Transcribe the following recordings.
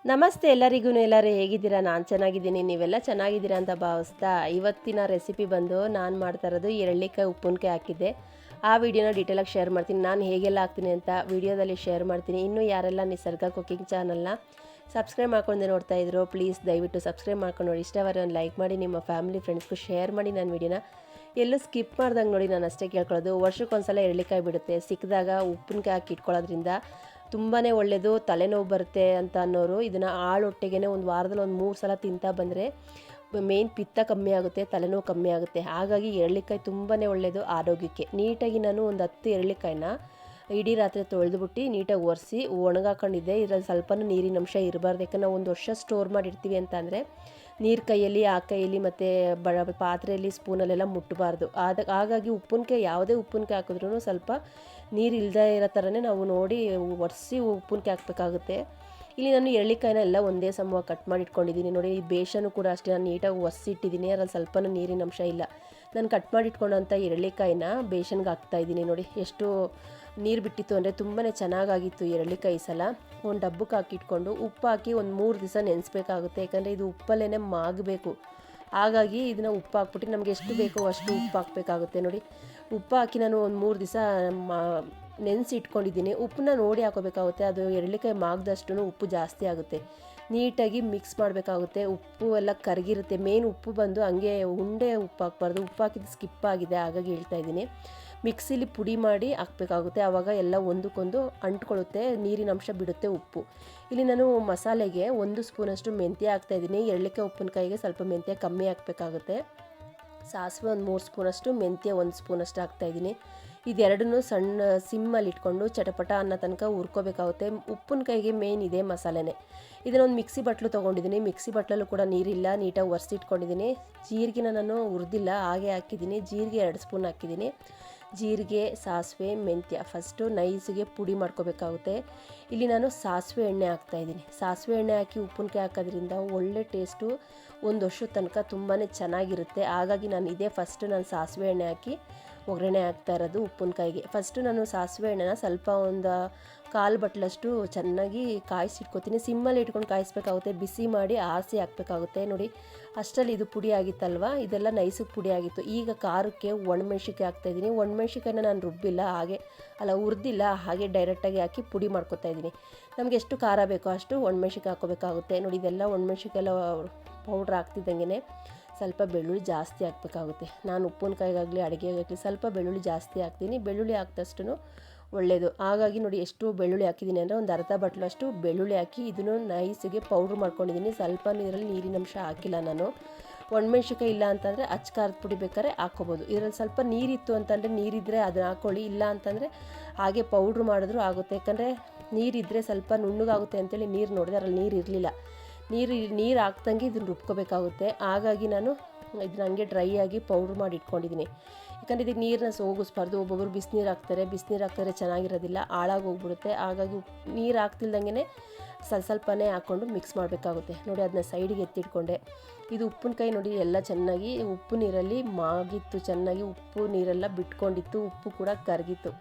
ನಮಸ್ತೆ ಎಲ್ಲರಿಗೂ. ಎಲ್ಲರೂ ಹೇಗಿದ್ದೀರಾ? ನಾನು ಚೆನ್ನಾಗಿದ್ದೀನಿ, ನೀವೆಲ್ಲ ಚೆನ್ನಾಗಿದ್ದೀರಾ ಅಂತ ಭಾವಿಸ್ತಾ ಇವತ್ತಿನ ರೆಸಿಪಿ ಬಂದು ನಾನು ಮಾಡ್ತಾ ಇರೋದು ಎರಳಿಕಾಯಿ ಉಪ್ಪಿನಕಾಯಿ ಹಾಕಿದ್ದೆ. ಆ ವಿಡಿಯೋನ ಡೀಟೇಲಾಗಿ ಶೇರ್ ಮಾಡ್ತೀನಿ. ನಾನು ಹೇಗೆಲ್ಲ ಹಾಕ್ತೀನಿ ಅಂತ ವಿಡಿಯೋದಲ್ಲಿ ಶೇರ್ ಮಾಡ್ತೀನಿ. ಇನ್ನೂ ಯಾರೆಲ್ಲ ನಿಸರ್ಗ ಕುಕಿಂಗ್ ಚಾನಲ್ನ ಸಬ್ಸ್ಕ್ರೈಬ್ ಮಾಡ್ಕೊಂಡು ನೋಡ್ತಾ ಇದ್ರು, ಪ್ಲೀಸ್ ದಯವಿಟ್ಟು ಸಬ್ಸ್ಕ್ರೈಬ್ ಮಾಡ್ಕೊಂಡು ನೋಡಿ. ಇಷ್ಟವರೆ ಒಂದು ಲೈಕ್ ಮಾಡಿ, ನಿಮ್ಮ ಫ್ಯಾಮಿಲಿ ಫ್ರೆಂಡ್ಸ್ಗೂ ಶೇರ್ ಮಾಡಿ. ನನ್ನ ವಿಡಿಯೋನ ಎಲ್ಲೂ ಸ್ಕಿಪ್ ಮಾಡ್ದಂಗೆ ನೋಡಿ. ನಾನು ಅಷ್ಟೇ ಕೇಳ್ಕೊಳ್ಳೋದು, ವರ್ಷಕ್ಕೊಂದ್ಸಲ ಎರಳಿಕಾಯಿ ಬಿಡುತ್ತೆ, ಸಿಕ್ಕಿದಾಗ ಉಪ್ಪಿನಕಾಯಿ ಹಾಕಿ ಇಟ್ಕೊಳ್ಳೋದ್ರಿಂದ ತುಂಬಾ ಒಳ್ಳೆಯದು. ತಲೆನೋವು ಬರುತ್ತೆ ಅಂತ ಅನ್ನೋರು ಇದನ್ನು ಆಳೊಟ್ಟೆಗೆ ಒಂದು ವಾರದಲ್ಲಿ ಒಂದು 3 ಸಲ ತಿಂತಾ ಬಂದರೆ ಮೇನ್ ಪಿತ್ತ ಕಮ್ಮಿ ಆಗುತ್ತೆ, ತಲೆನೋವು ಕಮ್ಮಿ ಆಗುತ್ತೆ. ಹಾಗಾಗಿ ಎರಳಿಕಾಯಿ ತುಂಬಾ ಒಳ್ಳೆಯದು ಆರೋಗ್ಯಕ್ಕೆ. ನೀಟಾಗಿ ನಾನು ಒಂದು 10 ಎರಳಿಕಾಯಿನ ಇಡೀ ರಾತ್ರಿ ತೊಳೆದುಬಿಟ್ಟು ನೀಟಾಗಿ ಒರೆಸಿ ಒಣಗಾಕೊಂಡಿದ್ದೆ. ಇದರಲ್ಲಿ ಸ್ವಲ್ಪನೂ ನೀರಿನ ಅಂಶ ಇರಬಾರ್ದು. ಯಾಕಂದ್ರೆ ನಾವು ಒಂದು ವರ್ಷ ಸ್ಟೋರ್ ಮಾಡಿರ್ತೀವಿ ಅಂತ ಅಂದರೆ ನೀರು ಕೈಯಲ್ಲಿ, ಆ ಕೈಯಲ್ಲಿ ಮತ್ತು ಪಾತ್ರೆಯಲ್ಲಿ, ಸ್ಪೂನಲ್ಲೆಲ್ಲ ಮುಟ್ಟಬಾರ್ದು. ಹಾಗಾಗಿ ಉಪ್ಪಿನಕಾಯಿ ಯಾವುದೇ ಉಪ್ಪಿನಕಾಯಿ ಹಾಕಿದ್ರೂ ಸ್ವಲ್ಪ ನೀರು ಇಲ್ಲದೇ ಇರೋ ಥರನೇ ನಾವು ನೋಡಿ ಒರೆಸಿ ಉಪ್ಪಿನಕಾಯಿ ಹಾಕಬೇಕಾಗುತ್ತೆ. ಇಲ್ಲಿ ನಾನು ಎರಳಿಕಾಯಿನ ಎಲ್ಲ ಒಂದೇ ಸಮವಾಗಿ ಕಟ್ ಮಾಡಿ ಇಟ್ಕೊಂಡಿದ್ದೀನಿ ನೋಡಿ. ಈ ಬೇಷನು ಕೂಡ ಅಷ್ಟೇ ನಾನು ನೀಟಾಗಿ ಒರೆಸಿಟ್ಟಿದ್ದೀನಿ, ಅದರಲ್ಲಿ ಸ್ವಲ್ಪನೂ ನೀರಿನ ಅಂಶ ಇಲ್ಲ. ನಾನು ಕಟ್ ಮಾಡಿ ಇಟ್ಕೊಂಡಂಥ ಎರಳಿಕಾಯಿನ ಬೇಷನ್ಗೆ ಹಾಕ್ತಾಯಿದ್ದೀನಿ ನೋಡಿ. ಎಷ್ಟು ನೀರು ಬಿಟ್ಟಿತ್ತು ಅಂದರೆ ತುಂಬಾ ಚೆನ್ನಾಗಾಗಿತ್ತು ಎರಳಿಕಾಯಿ ಸಲ. ಒಂದು ಡಬ್ಬಕ್ಕೆ ಹಾಕಿಟ್ಕೊಂಡು ಉಪ್ಪು ಹಾಕಿ ಒಂದು 3 ದಿವಸ ನೆನೆಸ್ಬೇಕಾಗುತ್ತೆ. ಯಾಕಂದರೆ ಇದು ಉಪ್ಪಲ್ಲೇ ಮಾಗಬೇಕು. ಹಾಗಾಗಿ ಇದನ್ನು ಉಪ್ಪು ಹಾಕ್ಬಿಟ್ಟು ನಮಗೆ ಎಷ್ಟು ಬೇಕೋ ಅಷ್ಟು ಉಪ್ಪು ಹಾಕಬೇಕಾಗುತ್ತೆ ನೋಡಿ. ಉಪ್ಪು ಹಾಕಿ ನಾನು ಒಂದು 3 ದಿವಸ ನೆನೆಸಿ ಇಟ್ಕೊಂಡಿದ್ದೀನಿ. ಉಪ್ಪನ್ನ ನೋಡಿ ಹಾಕೋಬೇಕಾಗುತ್ತೆ. ಅದು ಎರಳಿಕಾಯಿ ಮಾಗ್ದಷ್ಟು ಉಪ್ಪು ಜಾಸ್ತಿ ಆಗುತ್ತೆ. ನೀಟಾಗಿ ಮಿಕ್ಸ್ ಮಾಡಬೇಕಾಗುತ್ತೆ. ಉಪ್ಪು ಎಲ್ಲ ಕರಗಿರುತ್ತೆ. ಮೇನ್ ಉಪ್ಪು ಬಂದು ಹಂಗೆ ಉಂಡೆ ಉಪ್ಪು ಹಾಕ್ಬಾರ್ದು. ಉಪ್ಪು ಹಾಕಿದ್ದು ಸ್ಕಿಪ್ ಆಗಿದೆ, ಹಾಗಾಗಿ ಹೇಳ್ತಾಯಿದ್ದೀನಿ. ಮಿಕ್ಸಿಲಿ ಪುಡಿ ಮಾಡಿ ಹಾಕಬೇಕಾಗುತ್ತೆ. ಆವಾಗ ಎಲ್ಲ ಒಂದಕ್ಕೊಂದು ಅಂಟ್ಕೊಳ್ಳುತ್ತೆ, ನೀರಿನ ಅಂಶ ಬಿಡುತ್ತೆ ಉಪ್ಪು. ಇಲ್ಲಿ ನಾನು ಮಸಾಲೆಗೆ 1 ಸ್ಪೂನಷ್ಟು ಮೆಂತ್ಯ ಹಾಕ್ತಾಯಿದ್ದೀನಿ. ಎರಳಿಕಾಯಿ ಉಪ್ಪಿನಕಾಯಿಗೆ ಸ್ವಲ್ಪ ಮೆಂತ್ಯ ಕಮ್ಮಿ ಹಾಕಬೇಕಾಗುತ್ತೆ. ಸಾಸಿವೆ ಒಂದು 3 ಸ್ಪೂನಷ್ಟು, ಮೆಂತ್ಯ 1 ಸ್ಪೂನಷ್ಟು ಹಾಕ್ತಾಯಿದ್ದೀನಿ. ಇದೆರಡನ್ನೂ ಸಣ್ಣ ಸಿಮ್ಮಲ್ಲಿ ಇಟ್ಕೊಂಡು ಚಟಪಟ ಅನ್ನೋ ತನಕ ಹುರ್ಕೋಬೇಕಾಗುತ್ತೆ. ಉಪ್ಪಿನಕಾಯಿಗೆ ಮೇನ್ ಇದೆ ಮಸಾಲೆನೇ. ಇದನ್ನೊಂದು ಮಿಕ್ಸಿ ಬಟ್ಲು ತೊಗೊಂಡಿದ್ದೀನಿ. ಮಿಕ್ಸಿ ಬಟ್ಲಲ್ಲೂ ಕೂಡ ನೀರಿಲ್ಲ, ನೀಟಾಗಿ ಒರೆಸಿಟ್ಕೊಂಡಿದ್ದೀನಿ. ಜೀರಿಗೆನ ನಾನು ಹುರಿದಿಲ್ಲ, ಹಾಗೆ ಹಾಕಿದ್ದೀನಿ. ಜೀರಿಗೆ 2 ಸ್ಪೂನ್ ಹಾಕಿದ್ದೀನಿ. ಜೀರಿಗೆ, ಸಾಸಿವೆ, ಮೆಂತ್ಯ ಫಸ್ಟು ನೈಸಿಗೆ ಪುಡಿ ಮಾಡ್ಕೋಬೇಕಾಗುತ್ತೆ. ಇಲ್ಲಿ ನಾನು ಸಾಸಿವೆ ಎಣ್ಣೆ ಹಾಕ್ತಾಯಿದ್ದೀನಿ. ಸಾಸಿವೆ ಎಣ್ಣೆ ಹಾಕಿ ಉಪ್ಪಿನಕಾಯಿ ಹಾಕೋದ್ರಿಂದ ಒಳ್ಳೆ ಟೇಸ್ಟು, ಒಂದು ವರ್ಷದ ತನಕ ತುಂಬಾ ಚೆನ್ನಾಗಿರುತ್ತೆ. ಹಾಗಾಗಿ ನಾನು ನಾನು ಸಾಸಿವೆ ಎಣ್ಣೆ ಹಾಕಿ ಒಗ್ಗರಣೆ ಹಾಕ್ತಾ ಇರೋದು ಉಪ್ಪಿನಕಾಯಿಗೆ. ಫಸ್ಟು ನಾನು ಸಾಸಿವೆ ಎಣ್ಣೆನ ಸ್ವಲ್ಪ ಒಂದು 1/4 ಬಟ್ಲಷ್ಟು ಚೆನ್ನಾಗಿ ಕಾಯಿಸಿಟ್ಕೊತೀನಿ. ಸಿಮ್ಮಲ್ಲಿ ಇಟ್ಕೊಂಡು ಕಾಯಿಸ್ಬೇಕಾಗುತ್ತೆ. ಬಿಸಿ ಮಾಡಿ ಆರಿಸಿ ಹಾಕಬೇಕಾಗುತ್ತೆ ನೋಡಿ. ಅಷ್ಟರಲ್ಲಿ ಇದು ಪುಡಿ ಆಗಿತ್ತಲ್ವ, ಇದೆಲ್ಲ ನೈಸಿಗೆ ಪುಡಿ ಆಗಿತ್ತು. ಈಗ ಖಾರಕ್ಕೆ ಒಣಮೆಣ್ಸಿಕಾಯಿ ಹಾಕ್ತಾಯಿದ್ದೀನಿ. ಒಣಮೆಣ್ಸಿಕಾಯಿನ ನಾನು ರುಬ್ಬಿಲ್ಲ, ಹುರಿದಿಲ್ಲ, ಹಾಗೆ ಡೈರೆಕ್ಟಾಗಿ ಹಾಕಿ ಪುಡಿ ಮಾಡ್ಕೊತಾಯಿದ್ದೀನಿ. ನಮಗೆ ಎಷ್ಟು ಖಾರ ಬೇಕೋ ಅಷ್ಟು ಒಣಮೆಣ್ಸಿಕಾಯಿ ಹಾಕ್ಕೋಬೇಕಾಗುತ್ತೆ ನೋಡಿ. ಇದೆಲ್ಲ ಒಣಮೆಣ್ಸಿಕಾಯಿ ಎಲ್ಲ ಪೌಡ್ರ್ ಹಾಕ್ತಿದ್ದಂಗೆ ಸ್ವಲ್ಪ ಬೆಳ್ಳುಳ್ಳಿ ಜಾಸ್ತಿ ಹಾಕಬೇಕಾಗುತ್ತೆ. ನಾನು ಉಪ್ಪಿನಕಾಯಿಗಾಗಲಿ ಅಡುಗೆಗಾಗಲಿ ಸ್ವಲ್ಪ ಬೆಳ್ಳುಳ್ಳಿ ಜಾಸ್ತಿ ಹಾಕ್ತೀನಿ. ಬೆಳ್ಳುಳ್ಳಿ ಹಾಕಿದಷ್ಟು ಒಳ್ಳೆಯದು. ಹಾಗಾಗಿ ನೋಡಿ ಎಷ್ಟು ಬೆಳ್ಳುಳ್ಳಿ ಹಾಕಿದ್ದೀನಿ ಅಂದರೆ ಒಂದು ಅರ್ಧ ಬಟ್ಲಷ್ಟು ಬೆಳ್ಳುಳ್ಳಿ ಹಾಕಿ ಇದನ್ನು ನೈಸಿಗೆ ಪೌಡ್ರ್ ಮಾಡ್ಕೊಂಡಿದ್ದೀನಿ. ಸ್ವಲ್ಪ ಇದರಲ್ಲಿ ನೀರಿನಂಶ ಹಾಕಿಲ್ಲ ನಾನು. ಒಣಮೆಣ್ಸಿಕಾಯಿ ಇಲ್ಲ ಅಂತಂದರೆ ಖಾರದ ಪುಡಿ ಬೇಕಾದ್ರೆ ಹಾಕ್ಕೋಬೋದು. ಇದರಲ್ಲಿ ಸ್ವಲ್ಪ ನೀರಿತ್ತು ಅಂತಂದರೆ ನೀರಿದ್ದರೆ ಅದನ್ನು ಹಾಕ್ಕೊಳ್ಳಿ, ಇಲ್ಲ ಅಂತಂದರೆ ಹಾಗೆ ಪೌಡ್ರ್ ಮಾಡಿದ್ರೂ ಆಗುತ್ತೆ. ಯಾಕಂದರೆ ನೀರಿದ್ದರೆ ಸ್ವಲ್ಪ ನುಣ್ಣಗಾಗುತ್ತೆ ಅಂತೇಳಿ ನೀರು ನೋಡಿದೆ, ಅದರಲ್ಲಿ ನೀರು ಇರಲಿಲ್ಲ. ನೀರು ಹಾಕ್ದಂಗೆ ಇದನ್ನು ರುಬ್ಕೋಬೇಕಾಗುತ್ತೆ. ಹಾಗಾಗಿ ನಾನು ಇದನ್ನ ಹಂಗೆ ಡ್ರೈ ಆಗಿ ಪೌಡ್ರ್ ಮಾಡಿ ಇಟ್ಕೊಂಡಿದ್ದೀನಿ. ಯಾಕಂದರೆ ಇದಕ್ಕೆ ನೀರನ್ನ ಸೋಗಿಸ್ಬಾರ್ದು. ಒಬ್ಬೊಬ್ಬರು ಬಿಸಿನೀರು ಹಾಕ್ತಾರೆ ಚೆನ್ನಾಗಿರೋದಿಲ್ಲ, ಹಾಳಾಗೋಗ್ಬಿಡುತ್ತೆ. ಹಾಗಾಗಿ ನೀರು ಹಾಕ್ತಿಲ್ದಂಗೆ ಸ್ವಲ್ಪನೇ ಹಾಕ್ಕೊಂಡು ಮಿಕ್ಸ್ ಮಾಡಬೇಕಾಗುತ್ತೆ ನೋಡಿ. ಅದನ್ನ ಸೈಡಿಗೆ ಎತ್ತಿಟ್ಕೊಂಡೆ. ಇದು ಉಪ್ಪಿನಕಾಯಿ ನೋಡಿ ಎಲ್ಲ ಚೆನ್ನಾಗಿ ಉಪ್ಪು ನೀರಲ್ಲಿ ಮಾಗಿತ್ತು, ಚೆನ್ನಾಗಿ ಉಪ್ಪು ನೀರೆಲ್ಲ ಬಿಟ್ಕೊಂಡಿತ್ತು, ಉಪ್ಪು ಕೂಡ ಕರಗಿತ್ತು.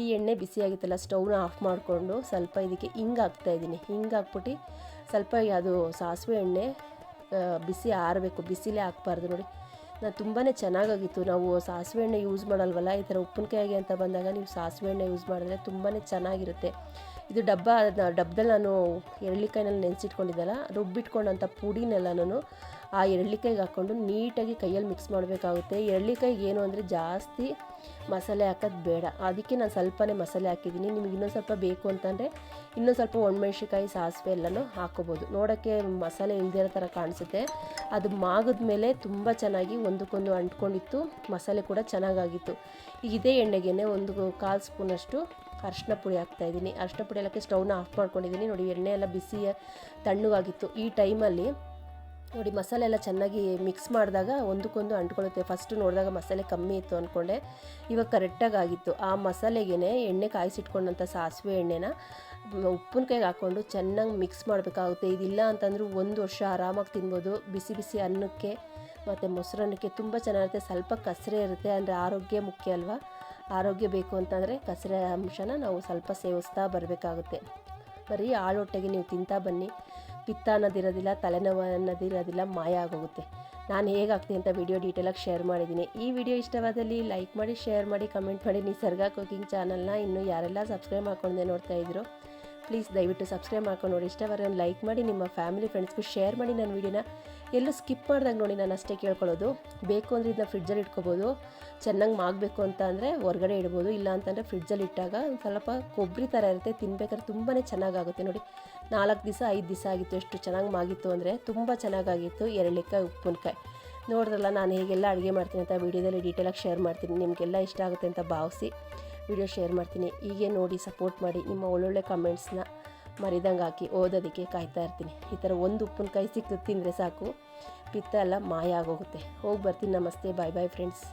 ಈ ಎಣ್ಣೆ ಬಿಸಿಯಾಗಿತ್ತಲ್ಲ, ಸ್ಟವ್ನ ಆಫ್ ಮಾಡಿಕೊಂಡು ಸ್ವಲ್ಪ ಇದಕ್ಕೆ ಹಿಂಗೆ ಹಾಕ್ತಾಯಿದ್ದೀನಿ. ಹಿಂಗೆ ಹಾಕ್ಬಿಟ್ಟು ಸ್ವಲ್ಪ ಅದು ಸಾಸಿವೆ ಎಣ್ಣೆ ಬಿಸಿ ಆರಬೇಕು, ಬಿಸಿಲೇ ಹಾಕ್ಬಾರ್ದು ನೋಡಿ. ನಾನು ತುಂಬಾ ಚೆನ್ನಾಗಾಗಿತ್ತು. ನಾವು ಸಾಸಿವೆ ಎಣ್ಣೆ ಯೂಸ್ ಮಾಡಲ್ವಲ್ಲ, ಈ ಥರ ಉಪ್ಪಿನಕಾಯಿಗೆ ಅಂತ ಬಂದಾಗ ನೀವು ಸಾಸಿವೆ ಎಣ್ಣೆ ಯೂಸ್ ಮಾಡಿದ್ರೆ ತುಂಬಾ ಚೆನ್ನಾಗಿರುತ್ತೆ. ಇದು ಡಬ್ಬದಲ್ಲಿ ನಾನು ಎರಳಿಕಾಯಿನಲ್ಲಿ ನೆನೆಸಿಟ್ಕೊಂಡಿದ್ದೆಲ್ಲ ರುಬ್ಬಿಟ್ಕೊಂಡಂಥ ಪುಡಿನೆಲ್ಲನೂ ಆ ಎರಳಿಕಾಯಿಗೆ ಹಾಕ್ಕೊಂಡು ನೀಟಾಗಿ ಕೈಯಲ್ಲಿ ಮಿಕ್ಸ್ ಮಾಡಬೇಕಾಗುತ್ತೆ. ಎರಳಿಕಾಯಿಗೆ ಏನು ಅಂದರೆ ಜಾಸ್ತಿ ಮಸಾಲೆ ಹಾಕೋದು ಬೇಡ, ಅದಕ್ಕೆ ನಾನು ಸ್ವಲ್ಪನೇ ಮಸಾಲೆ ಹಾಕಿದ್ದೀನಿ. ನಿಮಗೆ ಇನ್ನೊಂದು ಸ್ವಲ್ಪ ಬೇಕು ಅಂತಂದರೆ ಇನ್ನೊಂದು ಸ್ವಲ್ಪ ಒಣಮೆಣ್ಸಿಕಾಯಿ, ಸಾಸಿವೆ ಎಲ್ಲನೂ ಹಾಕ್ಕೋಬೋದು. ನೋಡೋಕ್ಕೆ ಮಸಾಲೆ ಇಲ್ಲದೇ ಇರೋ ಥರ ಕಾಣಿಸುತ್ತೆ. ಅದು ಮಾಗಿದ ಮೇಲೆ ತುಂಬ ಚೆನ್ನಾಗಿ ಒಂದಕ್ಕೊಂದು ಅಂಟ್ಕೊಂಡಿತ್ತು, ಮಸಾಲೆ ಕೂಡ ಚೆನ್ನಾಗಾಗಿತ್ತು. ಈಗ ಇದೇ ಎಣ್ಣೆಗೆ ಒಂದು 1/4 ಸ್ಪೂನಷ್ಟು ಅರಿಶಿನ ಪುಡಿ ಹಾಕ್ತಾಯಿದ್ದೀನಿ. ಅರಿಶಿನ ಪುಡಿ ಎಲ್ಲಕ್ಕೆ ಸ್ಟವ್ನ ಆಫ್ ಮಾಡ್ಕೊಂಡಿದ್ದೀನಿ ನೋಡಿ. ಎಣ್ಣೆ ಎಲ್ಲ ಬಿಸಿ ತಣ್ಣಗಾಗಿತ್ತು. ಈ ಟೈಮಲ್ಲಿ ನೋಡಿ ಮಸಾಲೆ ಎಲ್ಲ ಚೆನ್ನಾಗಿ ಮಿಕ್ಸ್ ಮಾಡಿದಾಗ ಒಂದಕ್ಕೊಂದು ಅಂಟ್ಕೊಳ್ಳುತ್ತೆ. ಫಸ್ಟು ನೋಡಿದಾಗ ಮಸಾಲೆ ಕಮ್ಮಿ ಇತ್ತು ಅಂದ್ಕೊಂಡೆ, ಇವಾಗ ಕರೆಕ್ಟಾಗಿ ಆಗಿತ್ತು. ಆ ಮಸಾಲೆಗೆ ಎಣ್ಣೆ ಕಾಯಿಸಿಟ್ಕೊಂಡಂಥ ಸಾಸಿವೆ ಎಣ್ಣೆನ ಉಪ್ಪಿನಕಾಯಿಗೆ ಹಾಕ್ಕೊಂಡು ಚೆನ್ನಾಗಿ ಮಿಕ್ಸ್ ಮಾಡಬೇಕಾಗುತ್ತೆ. ಇದಿಲ್ಲ ಅಂತಂದರೂ 1 ವರ್ಷ ಆರಾಮಾಗಿ ತಿನ್ಬೋದು. ಬಿಸಿ ಬಿಸಿ ಅನ್ನಕ್ಕೆ ಮತ್ತು ಮೊಸರನ್ನಕ್ಕೆ ತುಂಬ ಚೆನ್ನಾಗಿರುತ್ತೆ. ಸ್ವಲ್ಪ ಕಸರೆ ಇರುತ್ತೆ, ಅಂದರೆ ಆರೋಗ್ಯ ಮುಖ್ಯ ಅಲ್ವಾ. ಆರೋಗ್ಯ ಬೇಕು ಅಂತಂದರೆ ಕಸರೆ ಅಂಶನ ನಾವು ಸ್ವಲ್ಪ ಸೇವಿಸ್ತಾ ಬರಬೇಕಾಗುತ್ತೆ. ಬರೀ ಆಳೊಟ್ಟೆಗೆ ನೀವು ತಿಂತಾ ಬನ್ನಿ. ಪಿತ್ತ ಅನ್ನೋದಿರೋದಿಲ್ಲ, ತಲೆನೋವು ಅನ್ನೋದಿರೋದಿಲ್ಲ, ಮಾಯ ಆಗೋಗುತ್ತೆ. ನಾನು ಹೇಗೆ ಆಗ್ತೀನಿ ಅಂತ ವಿಡಿಯೋ ಡೀಟೇಲಾಗಿ ಶೇರ್ ಮಾಡಿದ್ದೀನಿ. ಈ ವಿಡಿಯೋ ಇಷ್ಟವಾದಲ್ಲಿ ಲೈಕ್ ಮಾಡಿ, ಶೇರ್ ಮಾಡಿ, ಕಮೆಂಟ್ ಮಾಡಿ. ನಿಸರ್ಗ ಕುಕಿಂಗ್ ಚಾನಲ್ನ ಇನ್ನೂ ಯಾರೆಲ್ಲ ಸಬ್ಸ್ಕ್ರೈಬ್ ಮಾಡ್ಕೊಂಡೆ ನೋಡ್ತಾ ಇದ್ರು ಪ್ಲೀಸ್ ದಯವಿಟ್ಟು ಸಬ್ಸ್ಕ್ರೈಬ್ ಮಾಡ್ಕೊಂಡು ನೋಡಿ. ಇಷ್ಟವರೆ ಒಂದು ಲೈಕ್ ಮಾಡಿ, ನಿಮ್ಮ ಫ್ಯಾಮಿಲಿ ಫ್ರೆಂಡ್ಸ್ಗೂ ಶೇರ್ ಮಾಡಿ. ನನ್ನ ವೀಡಿಯೋನ ಎಲ್ಲೂ ಸ್ಕಿಪ್ ಮಾಡ್ದಾಗ ನೋಡಿ, ನಾನು ಅಷ್ಟೇ ಕೇಳ್ಕೊಳ್ಳೋದು. ಬೇಕು ಅಂದರೆ ಇದನ್ನ ಫ್ರಿಡ್ಜಲ್ಲಿ ಇಟ್ಕೋಬೋದು. ಚೆನ್ನಾಗಿ ಮಾಗಬೇಕು ಅಂತ ಅಂದರೆ ಹೊರಗಡೆ ಇಡ್ಬೋದು, ಇಲ್ಲ ಅಂತಂದರೆ ಫ್ರಿಡ್ಜಲ್ಲಿ ಇಟ್ಟಾಗ ಒಂದು ಸ್ವಲ್ಪ ಕೊಬ್ಬರಿ ಥರ ಇರುತ್ತೆ, ತಿನ್ಬೇಕಾದ್ರೆ ತುಂಬಾ ಚೆನ್ನಾಗಾಗುತ್ತೆ ನೋಡಿ. 4 ದಿವಸ 5 ದಿವಸ ಆಗಿತ್ತು, ಎಷ್ಟು ಚೆನ್ನಾಗಿ ಮಾಗಿತ್ತು ಅಂದರೆ ತುಂಬ ಚೆನ್ನಾಗಾಗಿತ್ತು. ಎರಳಿಕಾಯಿ ಉಪ್ಪಿನಕಾಯಿ ನೋಡಿದ್ರಲ್ಲ, ನಾನು ಹೇಗೆಲ್ಲ ಅಡುಗೆ ಮಾಡ್ತೀನಿ ಅಂತ ವೀಡಿಯೋದಲ್ಲಿ ಡೀಟೇಲಾಗಿ ಶೇರ್ ಮಾಡ್ತೀನಿ. ನಿಮಗೆಲ್ಲ ಇಷ್ಟ ಆಗುತ್ತೆ ಅಂತ ಭಾವಿಸಿ ವಿಡಿಯೋ ಶೇರ್ ಮಾಡ್ತೀನಿ. ಹೀಗೆ ನೋಡಿ ಸಪೋರ್ಟ್ ಮಾಡಿ. ನಿಮ್ಮ ಒಳ್ಳೊಳ್ಳೆ ಕಮೆಂಟ್ಸ್ನ ಮರಿದಂಗೆ ಹಾಕಿ ಓದೋದಕ್ಕೆ ಕಾಯ್ತಾ ಇರ್ತೀನಿ. ಈ ಥರ ಒಂದು ಉಪ್ಪಿನಕಾಯಿ ಸಿಕ್ಕಿದ್ರೆ ತಿಂದರೆ ಸಾಕು, ಪಿತ್ತ ಎಲ್ಲ ಮಾಯ ಆಗೋಗುತ್ತೆ. ಹೋಗಿ ಬರ್ತೀನಿ. ನಮಸ್ತೆ, ಬಾಯ್ ಬಾಯ್ ಫ್ರೆಂಡ್ಸ್.